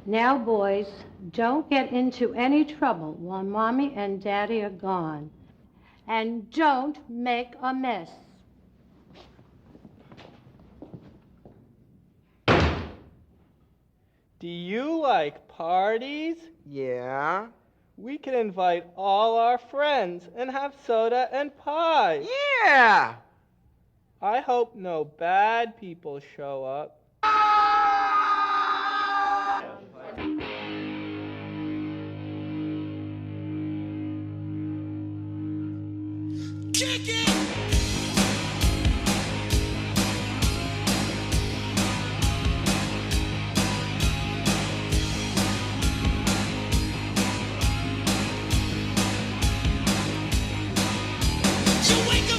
Now, boys, don't get into any trouble while Mommy and Daddy are gone. And don't make a mess. Do you like parties? Yeah. We can invite all our friends and have soda and pie. Yeah. I hope no bad people show up. Kick it! You wake